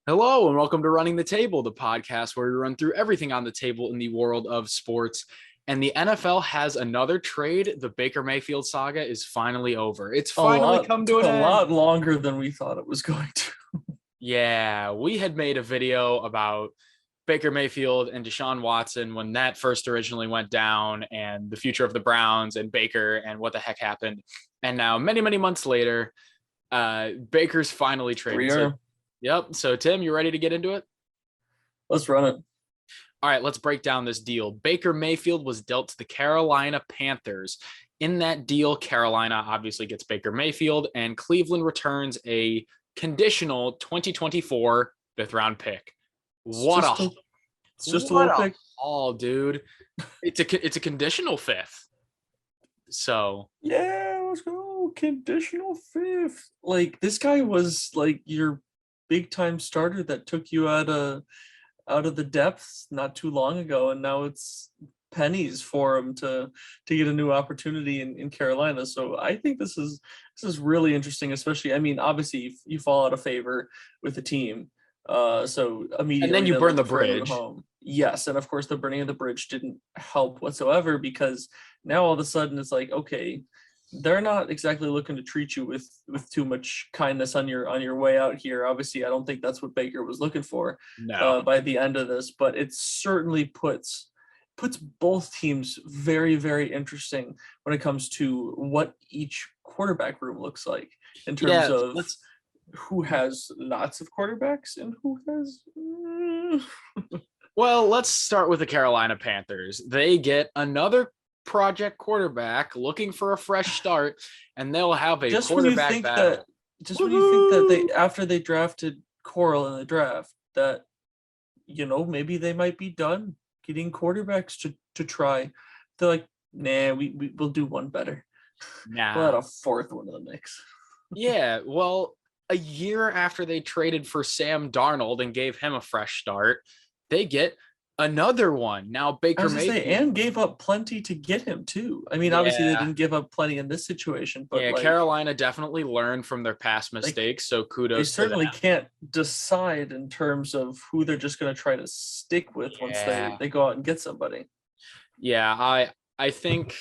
Hello, and welcome to Running the Table, the podcast where we run through everything on the table in the world of sports. And the NFL has another trade. The Baker Mayfield saga is finally over. It's finally come to Took an a end. lot longer than we thought it was going to. Yeah, we had made a video about Baker Mayfield and Deshaun Watson when that first originally went down, and the future of the Browns and Baker and what the heck happened. And now, many, many months later, Baker's finally traded. So, Tim, you ready to get into it? Let's run it. All right, let's break down this deal. Baker Mayfield was dealt to the Carolina Panthers. In that deal, Carolina obviously gets Baker Mayfield, and Cleveland returns a conditional 2024 fifth-round pick. It's just a little pick. Oh, dude. It's a conditional fifth. So yeah, let's go. Conditional fifth. Like, this guy was like your big time starter that took you out of the depths not too long ago, and now it's pennies for him to get a new opportunity in Carolina. So I think this is really interesting, especially, I mean, obviously you fall out of favor with the team. So immediately, and then you burn the bridge. Home. Yes, and of course the burning of the bridge didn't help whatsoever, because now all of a sudden it's like, okay, they're not exactly looking to treat you with too much kindness on your way out here. Obviously, I don't think that's what Baker was looking for by the end of this, but it certainly puts both teams very, very interesting when it comes to what each quarterback room looks like in terms of who has lots of quarterbacks and who has. Well, let's start with the Carolina Panthers. They get another project quarterback looking for a fresh start, and they'll have a quarterback battle. When you think that they, after they drafted Coral in the draft, that, you know, maybe they might be done getting quarterbacks to try. They're like, nah, we'll do one better. Nah. We'll add a fourth one to the mix. Yeah, well, a year after they traded for Sam Darnold and gave him a fresh start, they get another one. Now Baker Mayfield and gave up plenty to get him too. I mean, obviously they didn't give up plenty in this situation, but Carolina definitely learned from their past mistakes. So kudos. They certainly can't decide in terms of who they're just going to try to stick with once they go out and get somebody. Yeah, I think.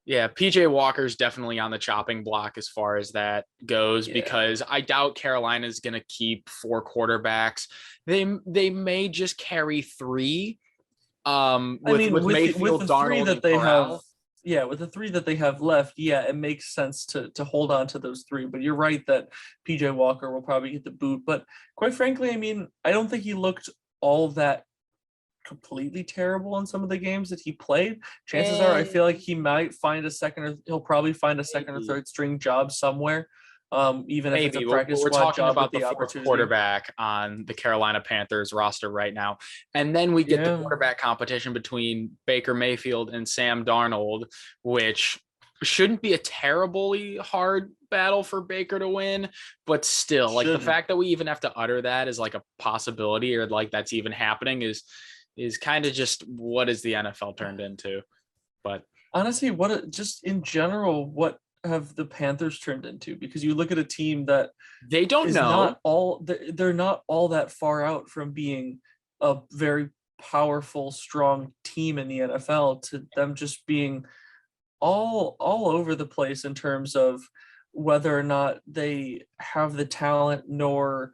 Yeah, PJ Walker's definitely on the chopping block as far as that goes, because I doubt Carolina's going to keep 4 quarterbacks. They may just carry 3. With Mayfield, with Darnold, that they have. Yeah, with the 3 that they have left, it makes sense to hold on to those 3. But you're right that PJ Walker will probably get the boot. But quite frankly, I mean, I don't think he looked all that completely terrible in some of the games that he played. Chances are, I feel like he might find he'll probably find a second or third string job somewhere. Even if it's a practice we're squad talking job about with the fourth quarterback on the Carolina Panthers roster right now. And then we get the quarterback competition between Baker Mayfield and Sam Darnold, which shouldn't be a terribly hard battle for Baker to win, but still, like, the fact that we even have to utter that as like a possibility, or like that's even happening, is kind of just what is the NFL turned into. But honestly, just in general, what have the Panthers turned into? Because you look at a team that they don't know. They're not all that far out from being a very powerful, strong team in the NFL, to them just being all over the place in terms of whether or not they have the talent, nor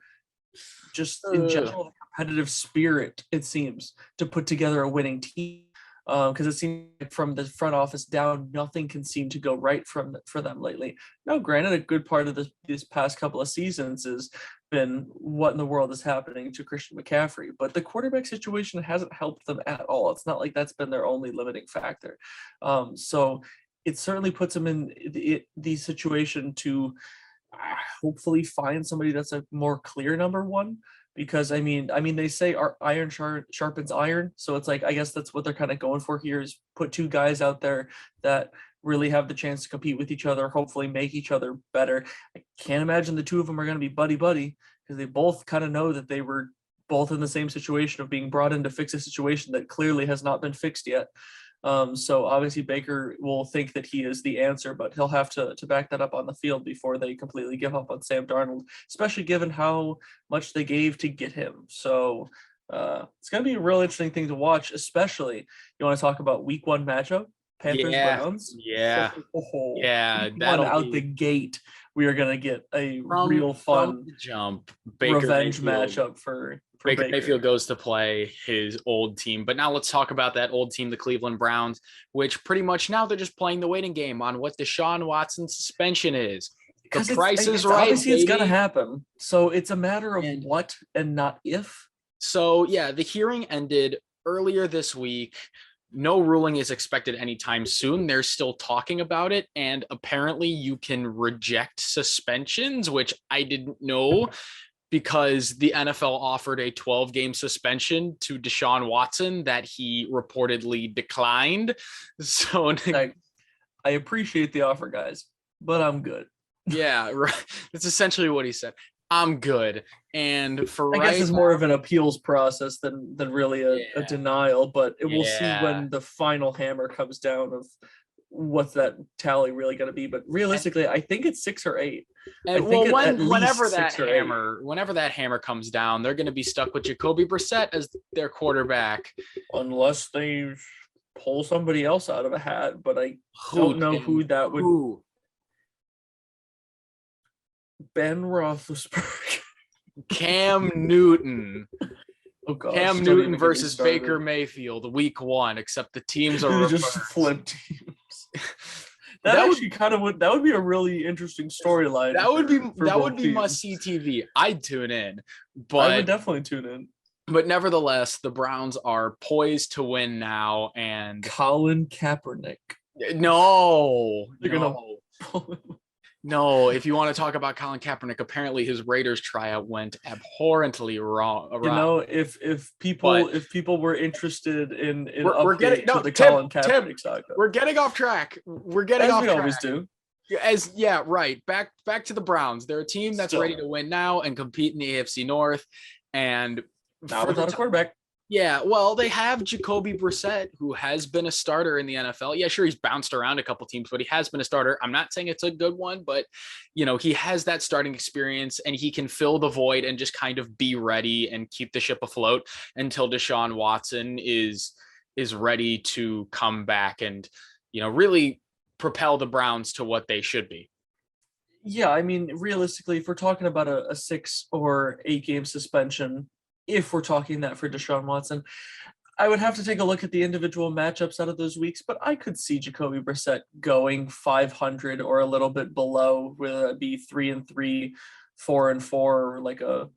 just in general the competitive spirit, it seems, to put together a winning team. Because it seems like from the front office down, nothing can seem to go right for them lately. Now, granted, a good part of this past couple of seasons has been what in the world is happening to Christian McCaffrey, but the quarterback situation hasn't helped them at all. It's not like that's been their only limiting factor. So it certainly puts them in the situation to hopefully find somebody that's a more clear number one. Because I mean, they say our iron sharpens iron, so it's like, I guess that's what they're kind of going for here, is put 2 guys out there that really have the chance to compete with each other, hopefully make each other better. I can't imagine the 2 of them are going to be buddy, because they both kind of know that they were both in the same situation of being brought in to fix a situation that clearly has not been fixed yet. So obviously Baker will think that he is the answer, but he'll have to back that up on the field before they completely give up on Sam Darnold, especially given how much they gave to get him. So it's going to be a real interesting thing to watch, especially you want to talk about week 1 matchup, Panthers Browns. Yeah. Week 1 out the gate, we are going to get a real fun jump revenge matchup for Baker Mayfield goes to play his old team. But now let's talk about that old team, the Cleveland Browns, which pretty much now they're just playing the waiting game on what Deshaun Watson's suspension is. The price is right. Obviously, it's going to happen. So it's a matter of what and not if. So, yeah, the hearing ended earlier this week. No ruling is expected anytime soon. They're still talking about it. And apparently you can reject suspensions, which I didn't know, because the NFL offered a 12-game suspension to Deshaun Watson that he reportedly declined. So I appreciate the offer, guys, but I'm good. Yeah, right. That's essentially what he said. I'm good. And for I guess it's more of an appeals process than really a denial, but we'll see when the final hammer comes down of what's that tally really going to be. But realistically, I think it's 6 or 8. And whenever that hammer comes down, they're going to be stuck with Jacoby Brissett as their quarterback, unless they pull somebody else out of a hat. But I don't know who that would. Ben Roethlisberger. Cam Newton. Oh gosh, Cam Newton versus Baker Mayfield, week 1, except the teams are just flip teams. That would be a really interesting storyline. That would be must-see TV. I'd tune in, but I would definitely tune in. But nevertheless, the Browns are poised to win now, and Colin Kaepernick. No, if you want to talk about Colin Kaepernick, apparently his Raiders tryout went abhorrently wrong. You know, if people were interested in Colin Kaepernick saga, we're getting off track. We always do. Back to the Browns. They're a team that's ready to win now and compete in the AFC North, and not without a quarterback. Yeah, well, they have Jacoby Brissett, who has been a starter in the NFL. Yeah, sure, he's bounced around a couple teams, but he has been a starter. I'm not saying it's a good one, but, he has that starting experience, and he can fill the void and just kind of be ready and keep the ship afloat until Deshaun Watson is ready to come back and, really propel the Browns to what they should be. Yeah, I mean, realistically, if we're talking about a 6 or 8 game suspension, if we're talking that for Deshaun Watson, I would have to take a look at the individual matchups out of those weeks, but I could see Jacoby Brissett going 500 or a little bit below, whether it be 3-3, 4-4, or like a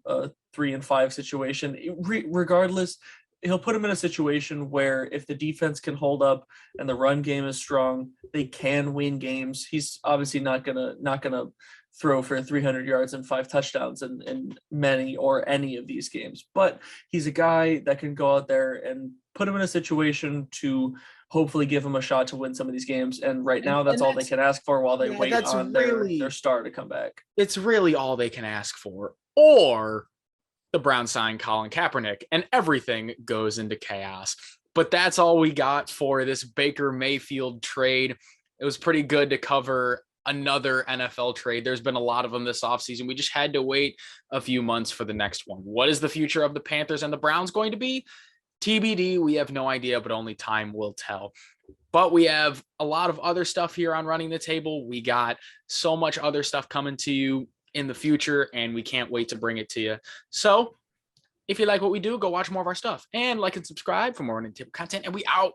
3-5 situation. Regardless, he'll put him in a situation where if the defense can hold up and the run game is strong, they can win games. He's obviously not gonna throw for 300 yards and 5 touchdowns in many or any of these games. But he's a guy that can go out there and put him in a situation to hopefully give him a shot to win some of these games. And right now, that's all they can ask for while they wait on their star to come back. It's really all they can ask for. Or the Browns sign Colin Kaepernick and everything goes into chaos. But that's all we got for this Baker Mayfield trade. It was pretty good to cover another NFL trade. There's been a lot of them this offseason. We just had to wait a few months for the next one. What is the future of the Panthers and the Browns going to be? TBD, we have no idea, but only time will tell. But we have a lot of other stuff here on Running the Table. We got so much other stuff coming to you in the future, and we can't wait to bring it to you. So if you like what we do, go watch more of our stuff and like and subscribe for more Running the Table content, and we out.